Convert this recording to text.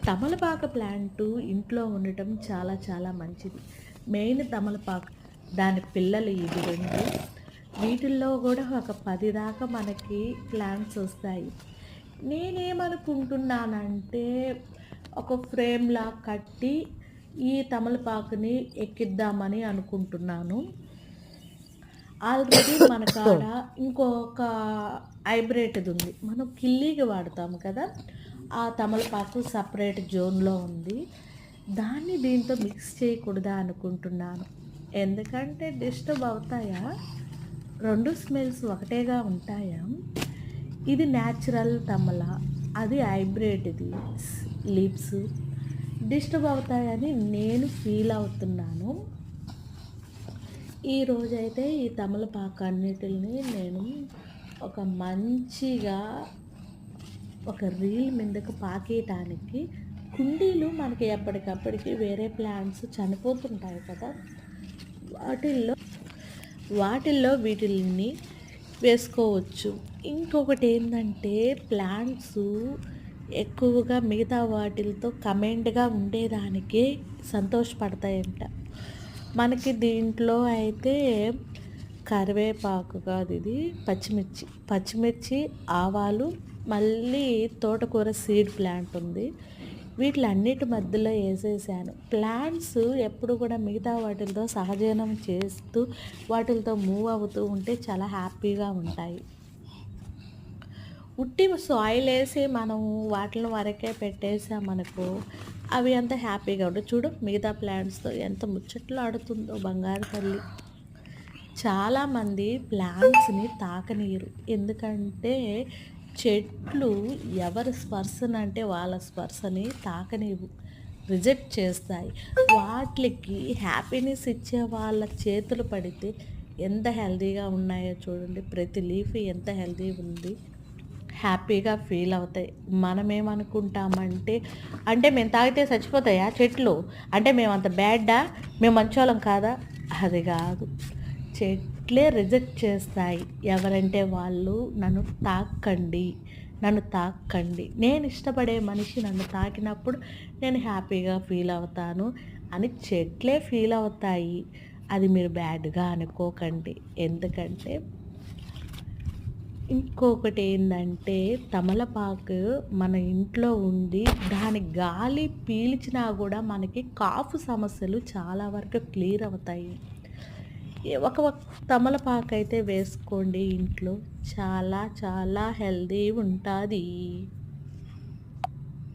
తమలపాకు ప్లాంటు ఇంట్లో ఉండటం చాలా చాలా మంచిది. మెయిన్ తమలపాకు, దాని పిల్లలు ఇవి 2. వీటిల్లో కూడా ఒక 10 దాకా మనకి ప్లాంట్స్ వస్తాయి. నేనేమనుకుంటున్నానంటే ఒక ఫ్రేమ్‌లా కట్టి ఈ తమలపాకుని ఎక్కిద్దామని అనుకుంటున్నాను. ఆల్రెడీ మన కాడ ఇంకొక హైబ్రిడ్‌ది ఉంది. మనం కిల్లీకి వాడతాము కదా! ఆ తమలపాకు సెపరేట్ జోన్‌లో ఉంది. దాన్ని దీంతో మిక్స్ చేయకూడదా అనుకుంటున్నాను. ఎందుకంటే డిస్టర్బ్ అవుతాయా? 2 స్మెల్స్ ఒకటేగా ఉంటాయా? ఇది న్యాచురల్ తమల, అది హైబ్రిడ్‌ది లీవ్స్. డిస్టర్బ్ అవుతాయని నేను ఫీల్ అవుతున్నాను. ఈరోజైతే ఈ తమలపాకు అన్నిటిని నేను ఒక మంచిగా ఒక రీల్ మీదకు పాకేయటానికి కుండీలు మనకి ఎప్పటికప్పటికి వేరే ప్లాంట్స్ చనిపోతుంటాయి కదా! వాటిల్లో వాటిల్లో వీటిల్ని వేసుకోవచ్చు. ఇంకొకటి ఏంటంటే ప్లాంట్స్ ఎక్కువగా మిగతా వాటిలతో కమెండ్‌గా ఉండేదానికే సంతోషపడతాయంట. మనకి దీంట్లో అయితే కరివేపాకు కాదు, ఇది పచ్చిమిర్చి, ఆవాలు, మళ్ళీ తోటకూర సీడ్ ప్లాంట్ ఉంది. వీటిలన్నిటి మధ్యలో వేసేసాను. ప్లాంట్స్ ఎప్పుడు కూడా మిగతా వాటిలతో సహజీవనం చేస్తూ వాటిలతో మూవ్ అవుతూ ఉంటే చాలా హ్యాపీగా ఉంటాయి. ఉట్టి సాయిల్ వేసి మనం వాటిని వరకే పెట్టేసామనుకో అవి అంత హ్యాపీగా ఉండవు. చూడు మిగతా ప్లాంట్స్తో ఎంత ముచ్చట్లు ఆడుతుందో బంగారు తల్లి. చాలామంది ప్లాంట్స్ని తాకనీయరు. ఎందుకంటే చెట్లు ఎవరి స్పర్శనంటే వాళ్ళ స్పర్శని తాకనివ్వు, రిజెక్ట్ చేస్తాయి. వాటికి హ్యాపీనెస్ ఇచ్చే వాళ్ళ చేతులు పడితే ఎంత హెల్తీగా ఉన్నాయో చూడండి. ప్రతి లీఫ్ ఎంత హెల్తీ ఉంది, హ్యాపీగా ఫీల్ అవుతాయి. మనమేమనుకుంటామంటే అంటే మేము తాగితే చచ్చిపోతాయా చెట్లు, అంటే మేము అంత బ్యాడ్డా, మేము మంచోళ్ళం కాదా? అది కాదు, చెట్లే రిజెక్ట్ చేస్తాయి. ఎవరంటే వాళ్ళు నన్ను తాకండి, నేను ఇష్టపడే మనిషి నన్ను తాకినప్పుడు నేను హ్యాపీగా ఫీల్ అవుతాను అని చెట్లే ఫీల్ అవుతాయి. అది మీరు బ్యాడ్గా అనుకోకండి. ఎందుకంటే ఇంకొకటి ఏంటంటే తమలపాకు మన ఇంట్లో ఉండి దాని గాలి పీల్చినా కూడా మనకి కాఫ్ సమస్యలు చాలా వరకు క్లియర్ అవుతాయి. ఒక తమలపాకు అయితే వేసుకోండి ఇంట్లో, చాలా చాలా హెల్తీ ఉంటుంది.